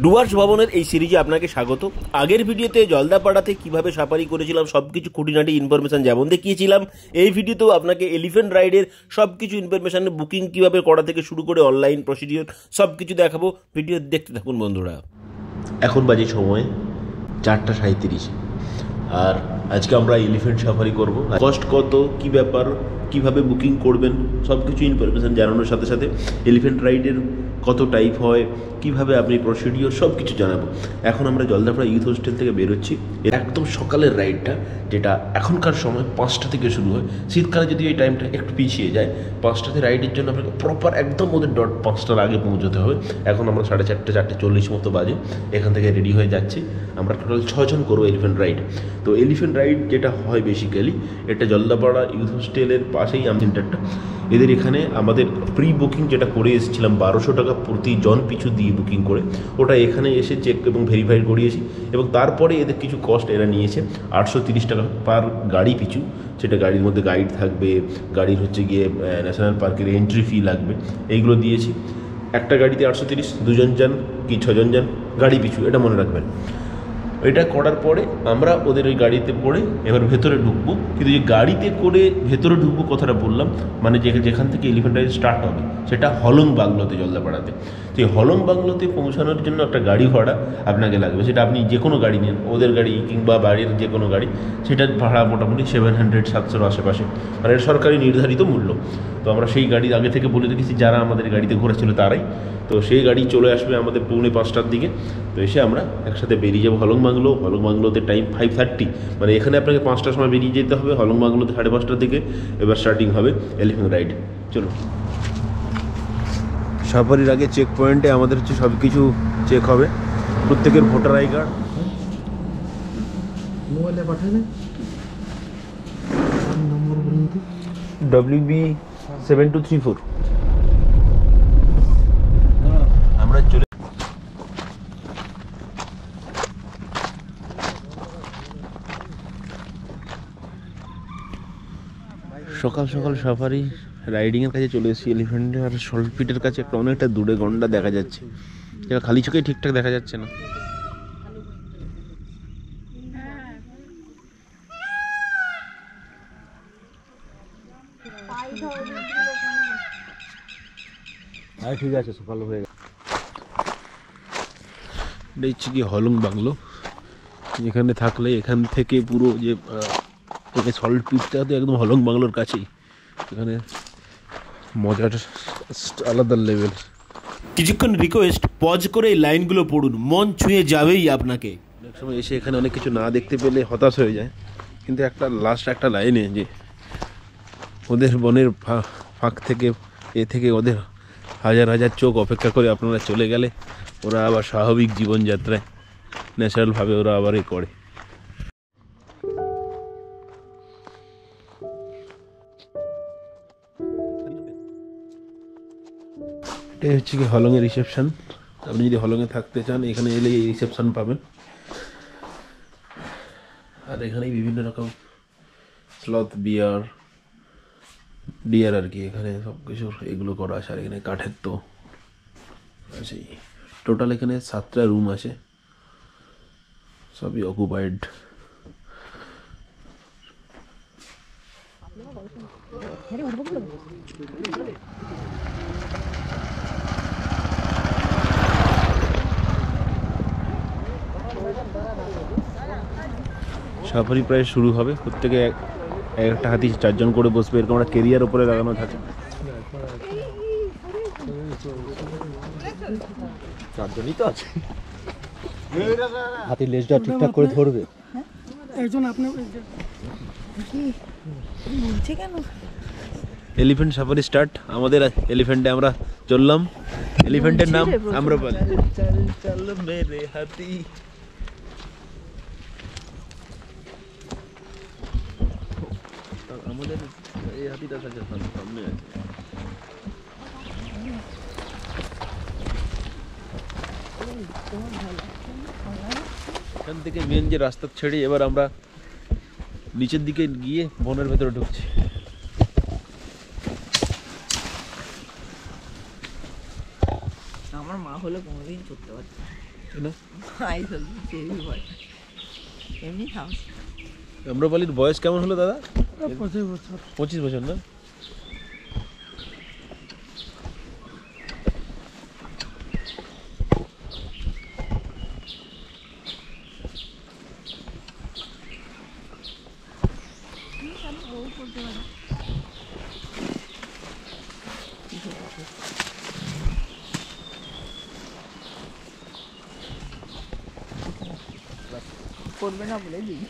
ডুয়ার্স ভবনের এই সিরিজে আপনাকে স্বাগত। আগের ভিডিওতে জলদাপাড়াতে কিভাবে সাফারি করেছিলাম সবকিছু খুঁটিনাটি ইনফরমেশন যেমন দেখিয়েছিলাম, এই ভিডিওতেও আপনাকে এলিফ্যান্ট রাইডের সবকিছু ইনফরমেশন, বুকিং কিভাবে করা থেকে শুরু করে অনলাইন প্রসিডিওর সবকিছু দেখাবো। ভিডিও দেখতে থাকুন বন্ধুরা। এখন বাজে সময় 4:37, আর আজকে আমরা এলিফ্যান্ট সাফারি করব। কস্ট কত, কি ব্যাপার, কিভাবে বুকিং করবেন, সব কিছু ইনফরমেশান জানানোর সাথে সাথে এলিফ্যান্ট রাইডের কত টাইপ হয়, কিভাবে আপনি প্রসিডিওর সব কিছু জানাবো। এখন আমরা জলদাপাড়া ইউথ হোস্টেল থেকে বেরোচ্ছি। একদম সকালের রাইডটা, যেটা এখনকার সময় 5টা থেকে শুরু হয়। শীতকালে যদি এই টাইমটা একটু পিছিয়ে যায়, 5টাতে রাইডের জন্য আপনাকে প্রপার একদম ওদের 5টার আগে পৌঁছতে হবে। এখন আমরা 4:30, 4:40 মতো বাজে এখান থেকে রেডি হয়ে যাচ্ছি। আমরা টোটাল 6 জন করবো এলিফ্যান্ট রাইড। তো এলিফ্যান্ট রাইড যেটা হয় বেসিক্যালি, এটা জলদাপাড়া ইউথ হোস্টেলের পাশেই সেন্টারটা। এদের এখানে আমাদের প্রি বুকিং যেটা করে এসেছিলাম 1200 টাকা প্রতি জন পিছু দিয়ে বুকিং করে, ওটা এখানে এসে চেক এবং ভেরিফাই করিয়েছি। এবং তারপরে এদের কিছু কস্ট এরা নিয়েছে 830 টাকা পার গাড়ি পিছু। সেটা গাড়ির মধ্যে গাইড থাকবে, গাড়ির হচ্ছে গিয়ে ন্যাশনাল পার্কের এন্ট্রি ফি লাগবে, এইগুলো দিয়েছি। একটা গাড়িতে 830, 2 জন যান কি 6 জন যান গাড়ি পিছু, এটা মনে রাখবেন। এটা করার পরে আমরা ওদের ওই গাড়িতে করে এবার ভেতরে ঢুকবো। কিন্তু যে গাড়িতে করে ভেতরে ঢুকবো কথাটা বললাম, মানে যেখান থেকে এলিফ্যান্ট রাইড স্টার্ট হবে সেটা হলং বাংলোতে, জলদাপাড়াতে। তো এই হলং বাংলোতে পৌঁছানোর জন্য একটা গাড়ি ভাড়া আপনাকে লাগবে। সেটা আপনি যে কোনো গাড়ি নেন, ওদের গাড়ি কিংবা বাড়ির যে কোনো গাড়ি, সেটার ভাড়া মোটামুটি 700-700 আশেপাশে, মানে সরকারি নির্ধারিত মূল্য। তো আমরা সেই গাড়ি আগে থেকে বলে রেখেছি, যারা আমাদের গাড়িতে ঘোরাচ্ছিল তারাই। তো সেই গাড়ি চলে আসবে আমাদের পৌনে 5টার দিকে। তো এসে আমরা একসাথে বেরিয়ে যাবো হলং বাংলো। হলং বাংলোতে টাইম 5:30, মানে এখানে আপনাকে 5টার সময় বেরিয়ে যেতে হবে। হলং বাংলোতে 5:30টার দিকে এবার স্টার্টিং হবে এলিফ্যান্ট রাইড। চলো। সাফারির আগে চেক পয়েন্টে আমাদের হচ্ছে সব কিছু চেক হবে, প্রত্যেকের ভোটার আই কার্ড। মোবাইলে পাঠাবে WB7234। আমরা চলে সকাল সকাল সাফারি রাইডিংয়ের কাছে চলে এসেছি। এলিফ্যান্টের আর সল্টপিটের কাছে একটা অনেকটা দূরে গন্ডা দেখা যাচ্ছে, যেটা খালি চোখেই ঠিকঠাক দেখা যাচ্ছে না। ঠিক আছে, সকাল হয়ে গেছে। এটা হচ্ছে কি হলং বাংলো। এখানে থাকলে এখান থেকে পুরো যে সল্টপিটটা তো একদম হলং বাংলোর কাছেই। এখানে মজার আলাদা লেভেল। কিছুক্ষণ রিকোয়েস্ট, পজ করে এই লাইনগুলো পড়ুন, মন ছুঁয়ে যাবেই আপনাকে। অনেক সময় এসে এখানে অনেক কিছু না দেখতে পেলে হতাশ হয়ে যায়, কিন্তু একটা লাইনে যে ওদের বনের ফাঁক থেকে থেকে ওদের হাজার হাজার চোখ অপেক্ষা করে আপনারা চলে গেলে ওরা আবার স্বাভাবিক জীবনযাত্রায় ন্যাচারালভাবে ওরা আবার করে। এটা হচ্ছে কি হলংয়ের রিসেপশন। আপনি যদি হলংয়ে থাকতে চান, এখানে এলে এই রিসেপশন পাবেন। আর এখানেই বিভিন্ন রকম স্লথ, ডিয়ার আর কি, এখানে সব কিছুর এগুলো করা আছে। আর এখানে কাঠের তো আছেই। টোটাল এখানে 7টা রুম আছে, সবই অকুপাইড। সাফারি প্রায় শুরু হবে। প্রত্যেকে একটা হাতি 4 জন করে বসবে, এরকম একটা কেরিয়ার উপরে লাগানো থাকে। 4 জনই তো আছে। হাতির লেজটা ঠিকঠাক করে ধরবে একজন। আপনি কি বলছে কেন? Elephant safari start. আমাদের এলিফ্যান্টে আমরা চললাম। এলিফ্যান্টের নাম আম্রপালি। চল মেরে হাতি। আমাদের এই হাতিটা সামনে আছে। এখান থেকে মেন যে রাস্তা ছেড়ে এবার আমরা নিচের দিকে গিয়ে বনের ভেতরে ঢুকছি। আমার মা হলে কোনোদিন করতে পারত। না এমনি হাউস আম্রপালির বয়স কেমন হলো দাদা? 25 বছর। 25 বছর না? করবে না বলে দিই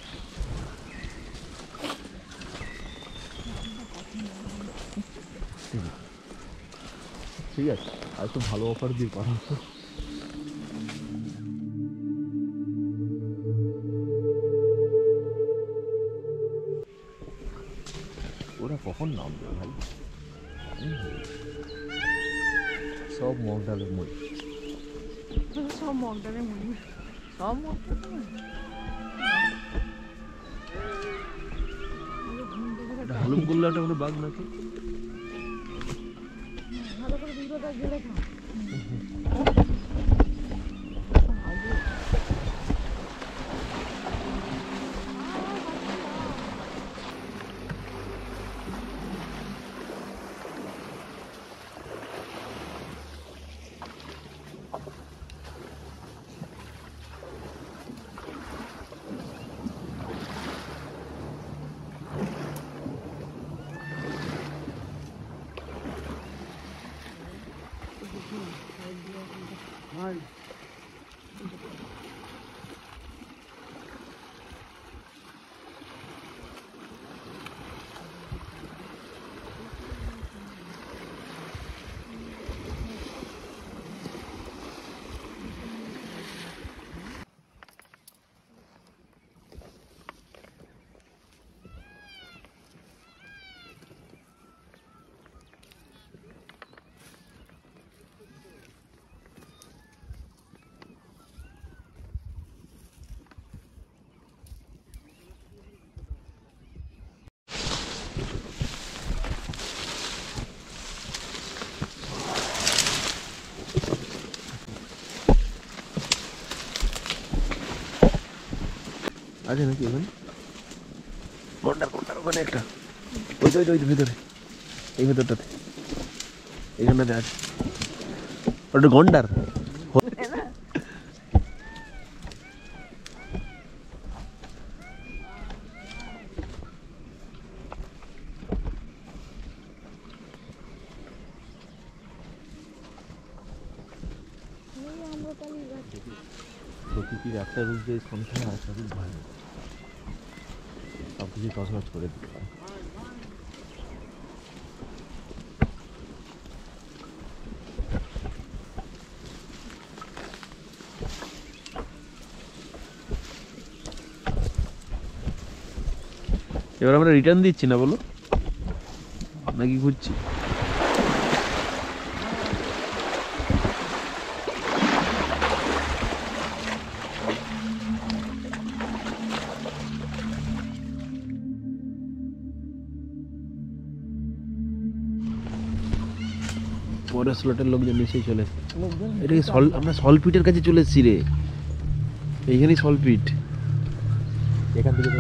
ঠিক আছে, আর তো ভালো অফার দিয়ে পারো। ওরা কখন নামবে ভাই? সব মগডালের মই। সব মগডালে মুড়ি সব মগডালে হালুম গোল্লাটা হলো বাঘ নাকি? ভালো করে ভিডিওটা গেলে খা আছে নাকি ওখানে? গন্ডার ওখানে একটা, ওই তো ভিতরে, এই ভেতরটাতে, এইখানটাতে আছে ওটা গন্ডার। প্রকৃতির একটা রূপ যে সংখ্যা আছে খুব ভালো, সব কিছু তছনছ করে দিতে পারে। এবার আমরা রিটার্ন দিচ্ছি না বলো, নাকি ঘুরছি? পরের স্লটের লোকজন নিচেই চলে এসেছে। এটা কি আমরা সলপিটের কাছে চলে এসেছি রে, এইখানেই সলপিট। এখান থেকে তো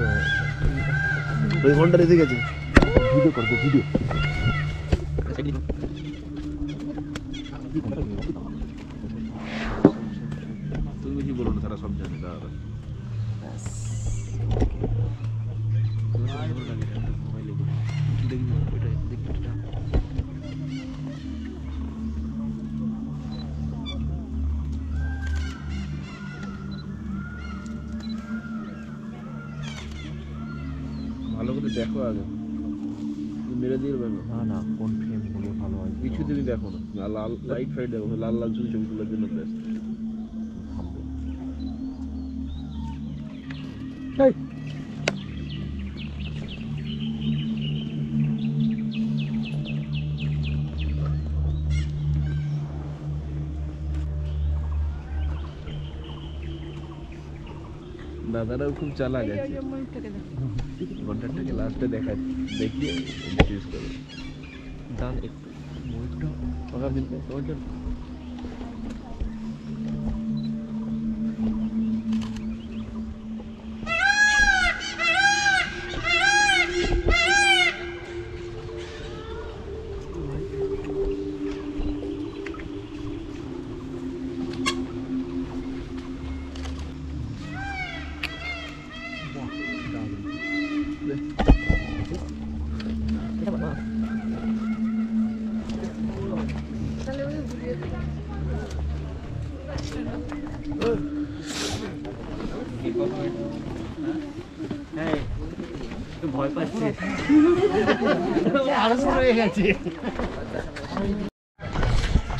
ওই ঘন্টা এসে গেছে। ভিডিও করবে ভিডিও। তুমি বেশি বলো না, তারা সব জানে। দাঁড়া ভালো করে দেখো আগে, মেরে দিয়ে দেবে না কোন ফ্রেম হলে ভালো হয় কিছু তুমি দেখো না, লাল লাইট ফাইট দেখো, লাল লাল ছবি তোলার জন্য বেস্ট। দাদারাও খুব চালাক আছে, ঘন্টাটাকে লাস্টে দেখিয়ে ইউজ করো। ডান একটু ময়ূরটা পাকা দিন তোমার জন্য।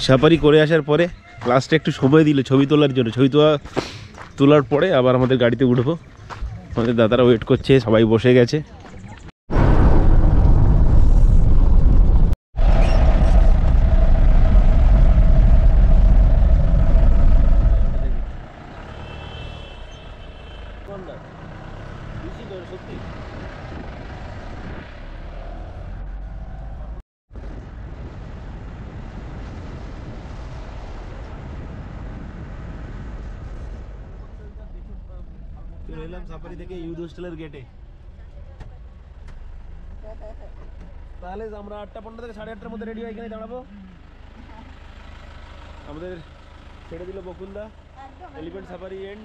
সাফারি করে আসার পরে লাস্টে একটু সময় দিল ছবি তোলার জন্য। ছবি তোলার পরে আবার আমাদের গাড়িতে উঠবো। আমাদের দাদারা ওয়েট করছে, সবাই বসে গেছে। এলাম সাফারি থেকে ইউথ হোস্টেলের গেটে। তাহলে আমরা 8:15 থেকে 8:30টার মধ্যে রেডি হয়ে এখানে দাঁড়াবো। আমাদের ছেড়ে দিল বকুলদা। Elephant safari and.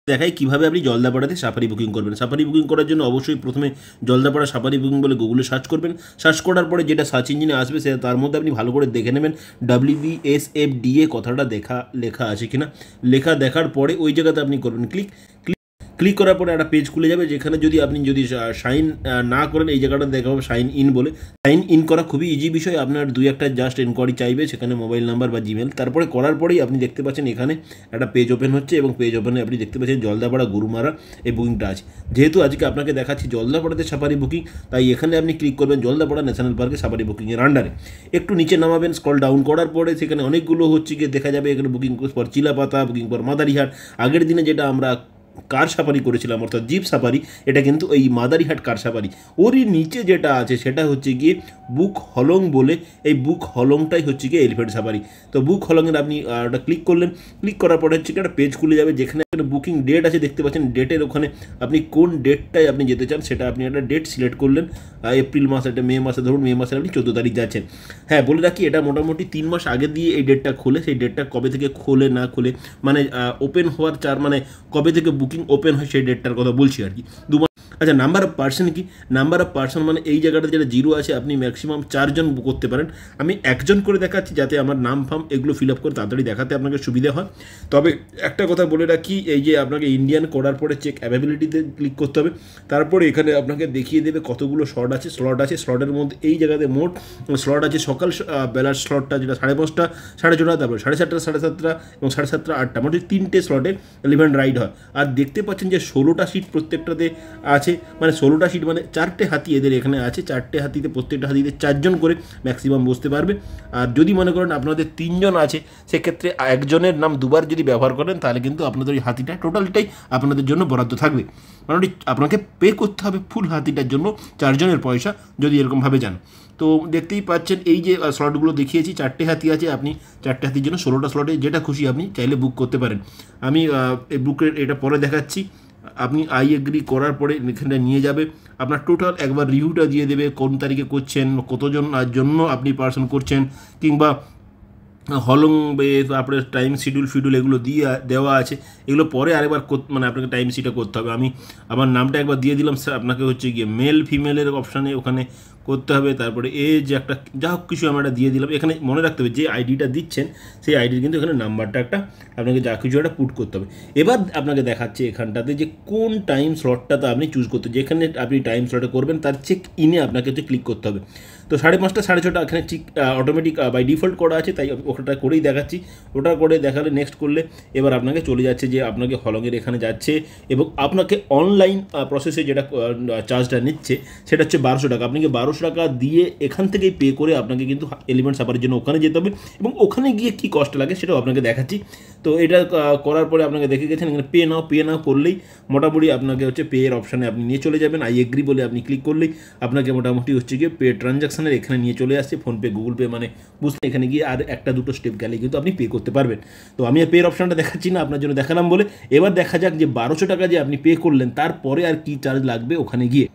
দেখাই কিভাবে আপনি জলদাপাড়াতে সাফারি বুকিং করবেন। সাফারি বুকিং করার জন্য অবশ্যই প্রথমে জলদাপাড়া সাফারি বুকিং বলে গুগলে সার্চ করবেন। সার্চ করার পরে যেটা সার্চ ইঞ্জিনে আসবে সে তার মধ্যে আপনি ভালো করে দেখে নেবেন WVSFDA কথাটা লেখা আছে কিনা। লেখা দেখার পরে ওই জায়গাতে আপনি করবেন ক্লিক করার পরে একটা পেজ খুলে যাবে, যেখানে আপনি যদি সাইন না করেন এই জায়গাটা দেখা হবে সাইন ইন বলে। সাইন ইন করা খুবই ইজি বিষয়। আপনার 2-1টা জাস্ট এনকোয়ারি চাইবে, সেখানে মোবাইল নাম্বার বা জিমেল। তারপরে করার পরেই আপনি দেখতে পাচ্ছেন এখানে একটা পেজ ওপেন হচ্ছে এবং পেজ ওপেনে আপনি দেখতে পাচ্ছেন জলদাপাড়া গরুমারা এই বুকিংটা আছে। যেহেতু আজকে আপনাকে দেখাচ্ছি জলদাপাড়াতে সাফারি বুকিং, তাই এখানে আপনি ক্লিক করবেন জলদাপাড়া ন্যাশনাল পার্কে সাফারি বুকিংয়ের আন্ডারে। একটু নিচে নামাবেন, স্ক্রল ডাউন করার পরে সেখানে অনেকগুলো গিয়ে দেখা যাবে এখানে booking for Chilapata, booking for Madarihat. আগের দিনে যেটা আমরা কার সাফারি করেছিলাম অর্থাৎ জিপ সাফারি, এটা কিন্তু এই মাদারিহাট কার সাফারি। ওরই নিচে যেটা আছে সেটা হচ্ছে গিয়ে বুক হলং বলে, এই বুক হলংটাই হচ্ছে গিয়ে এলিফ্যান্ট সাফারি। তো বুক হলংয়ের আপনি ওটা ক্লিক করলেন। ক্লিক করার পরে হচ্ছে একটা পেজ খুলে যাবে, যেখানে বুকিং ডেট আছে দেখতে পাচ্ছেন। ডেটের ওখানে আপনি কোন ডেটটায় আপনি যেতে চান সেটা আপনি একটা ডেট সিলেক্ট করলেন। এপ্রিল মাস, এটা মে মাসে, ধরুন মে মাসে আপনি 14 তারিখ যাচ্ছেন। হ্যাঁ, বলে রাখি এটা মোটামুটি 3 মাস আগে দিয়ে এই ডেটটা খোলে। সেই ডেটটা কবে থেকে খোলে না খোলে মানে ওপেন হওয়ার মানে কবে থেকে বুকিং ওপেন হয় সেই ডেটটার কথা বলছি আর কি। 2 মাস। আচ্ছা, নাম্বার অফ পার্সন কি? নাম্বার অফ পার্সন মানে এই জায়গাটা যেটা 0 আছে, আপনি ম্যাক্সিমাম 4 জন বুক করতে পারেন। আমি 1 জন করে দেখাচ্ছি যাতে আমার নাম ফাম এগুলো ফিল আপ করে তাড়াতাড়ি দেখাতে আপনাকে সুবিধা হয়। তবে একটা কথা বলে রাখি, এই যে আপনাকে ইন্ডিয়ান করার পরে চেক অ্যাভেবিলিটিতে ক্লিক করতে হবে। তারপরে এখানে আপনাকে দেখিয়ে দেবে কতগুলো স্লট আছে। স্লটের মধ্যে এই জায়গাতে মোট স্লট আছে সকাল বেলার স্লটটা যেটা 5:30, 4:30, তারপরে 7:30, 7:30 এবং 7:30, 8টা, মোটামুটি 3টে স্লটে এলিফ্যান্ট রাইড হয়। আর দেখতে পাচ্ছেন যে 16টা সিট প্রত্যেকটাতে আছে, মানে 16টা সিট মানে 4টে হাতি এদের এখানে আছে। 4টে হাতিতে প্রত্যেকটা হাতিতে 4 জন করে ম্যাক্সিমাম বসতে পারবে। আর যদি মনে করেন আপনাদের 3 জন আছে, সেক্ষেত্রে একজনের নাম 2বার যদি ব্যবহার করেন তাহলে কিন্তু আপনাদের ওই হাতিটা টোটালটাই আপনাদের জন্য বরাদ্দ থাকবে। মানে আপনাকে পে করতে হবে ফুল হাতিটার জন্য 4 জনের পয়সা যদি এরকমভাবে যান। তো দেখতেই পাচ্ছেন এই যে স্লটগুলো দেখিয়েছি, 4টে হাতি আছে। আপনি 4টে হাতির জন্য 16টা স্লটে যেটা খুশি আপনি চাইলে বুক করতে পারেন। আমি এই বুকের এটা পরে দেখাচ্ছি। আপনি আই এগ্রি করার পরে এখানে নিয়ে যাবে, আপনার টোটাল একবার রিভিউটা দিয়ে দেবে, কোন তারিখে করছেন, কতজন জন্য আপনি পার্সন করছেন, কিংবা হলং আপনার টাইম শিডিউল এগুলো দেওয়া আছে। এগুলো পরে আরেকবার মানে আপনাকে টাইম শিটে করতে হবে। আমি আমার নামটা একবার দিয়ে দিলাম, স্যার আপনাকে হচ্ছে গিয়ে মেল ফিমেলের অপশানে ওখানে করতে হবে। তারপরে এজ একটা যা হোক কিছু আমরা দিয়ে দিলাম। এখানে মনে রাখতে হবে যে আইডিটা দিচ্ছেন সেই আইডির কিন্তু এখানে নাম্বারটা একটা আপনাকে যা কিছু একটা পুট করতে হবে। এবার আপনাকে দেখাচ্ছে এখানটাতে যে কোন টাইম স্লটটাতে আপনি চুজ করতে, যেখানে আপনি টাইম স্লটে করবেন তার চেক ইনে আপনাকে হচ্ছে ক্লিক করতে হবে। তো 5:30, 6:30 এখানে ঠিক অটোমেটিক বাই ডিফল্ট করা আছে, তাই ওটা করেই দেখাচ্ছি। ওটা করে দেখালে নেক্সট করলে এবার আপনাকে চলে যাচ্ছে যে আপনাকে হলংয়ের এখানে যাচ্ছে এবং আপনাকে অনলাইন প্রসেসে যেটা চার্জটা নিচ্ছে সেটা হচ্ছে 1200 টাকা। আপনাকে 1200 টাকা দিয়ে এখান থেকেই পে করে আপনাকে কিন্তু এলিফ্যান্ট সাফারির জন্য ওখানে যেতে হবে এবং ওখানে গিয়ে কী কষ্ট লাগে সেটাও আপনাকে দেখাচ্ছি। তো এটা করার পরে আপনাকে দেখে গেছেন এখানে পে নাও করলেই মোটামুটি আপনাকে হচ্ছে পে এর অপশানে আপনি নিয়ে চলে যাবেন। আই এগ্রি বলে আপনি ক্লিক করলেই আপনাকে মোটামুটি হচ্ছে গিয়ে পে ট্রানজাকশানের এখানে নিয়ে চলে আসছে। ফোনপে, গুগল পে মানে বুঝতে এখানে গিয়ে আর 1-2 স্টেপ গেলে কিন্তু আপনি পে করতে পারবেন। তো আমি আর পের অপশানটা দেখাচ্ছি না, আপনার জন্য দেখালাম বলে। এবার দেখা যাক যে 1200 টাকা যে আপনি পে করলেন তারপরে আর কি চার্জ লাগবে ওখানে গিয়ে।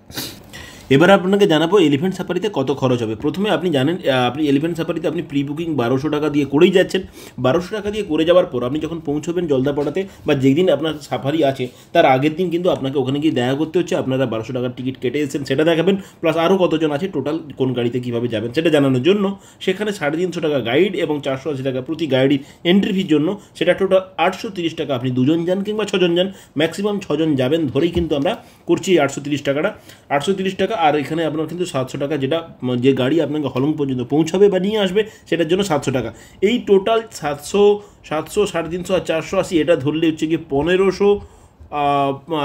এবার আপনাকে জানাবো এলিফ্যান্ট সাফারিতে কত খরচ হবে। প্রথমে আপনি জানেন আপনি এলিফ্যান্ট সাফারিতে আপনি প্রি বুকিং 1200 টাকা দিয়ে করেই যাচ্ছেন। 1200 টাকা দিয়ে করে যাওয়ার পর আপনি যখন পৌঁছবেন জলদাপাড়াতে বা যেদিন আপনার সাফারি আছে তার আগের দিন কিন্তু আপনাকে ওখানে গিয়ে দেখা করতে হচ্ছে, আপনারা 1200 টাকার টিকিট কেটে এসেছেন সেটা দেখাবেন, প্লাস আরও কতজন আছে টোটাল কোন গাড়িতে কীভাবে যাবেন সেটা জানানোর জন্য সেখানে 350 টাকা গাইড এবং 480 টাকা প্রতি গাড়ির এন্ট্রি ফির জন্য, সেটা টোটাল 830 টাকা। আপনি 2 জন যান কিংবা 6 জন যান, ম্যাক্সিমাম 6 জন যাবেন ধরেই কিন্তু আমরা করছি 830 টাকাটা। 830 টাকা, আর এখানে আপনার কিন্তু 700 টাকা, যেটা যে গাড়ি আপনাকে হলং পর্যন্ত পৌঁছাবে বা নিয়ে আসবে সেটার জন্য 700 টাকা। এই টোটাল 700, 350 আর 480 এটা ধরলে হচ্ছে গিয়ে 1500।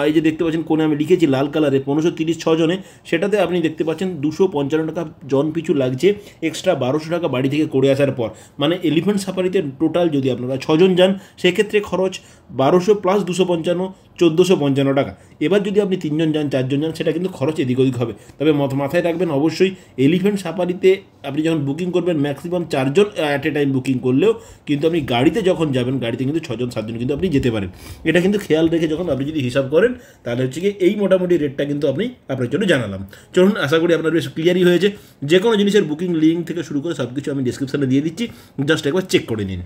এই যে দেখতে পাচ্ছেন কোণে আমি লিখেছি লাল কালারে 1530 6 জনে, সেটাতে আপনি দেখতে পাচ্ছেন 255 টাকা জন পিছু লাগছে এক্সট্রা 1200 টাকা বাড়ি থেকে করে আসার পর। মানে এলিফ্যান্ট সাফারিতে টোটাল যদি আপনারা 6 জন যান সেক্ষেত্রে খরচ 1200 প্লাস 255 1455 টাকা। এবার যদি আপনি 3 জন যান 4 জন যান সেটা কিন্তু খরচ এদিক ওদিক হবে। তবে মাথায় রাখবেন অবশ্যই এলিফ্যান্ট সাফারিতে আপনি যখন বুকিং করবেন ম্যাক্সিমাম 4 জন অ্যাট এ টাইম বুকিং করলেও কিন্তু আপনি গাড়িতে যখন যাবেন গাড়িতে কিন্তু 6 জন 7 জন কিন্তু আপনি যেতে পারেন। এটা কিন্তু খেয়াল রেখে যখন আপনি যদি হিসাব করেন তাহলে হচ্ছে কি এই মোটামুটি রেটটা কিন্তু আপনার জন্য জানালাম। চলুন, আশা করি আপনার বেশ ক্লিয়ারই হয়েছে। যে কোনো জিনিসের বুকিং লিঙ্ক থেকে শুরু করে সব কিছু আমি ডিসক্রিপশানে দিয়ে দিচ্ছি, জাস্ট একবার চেক করে নিন।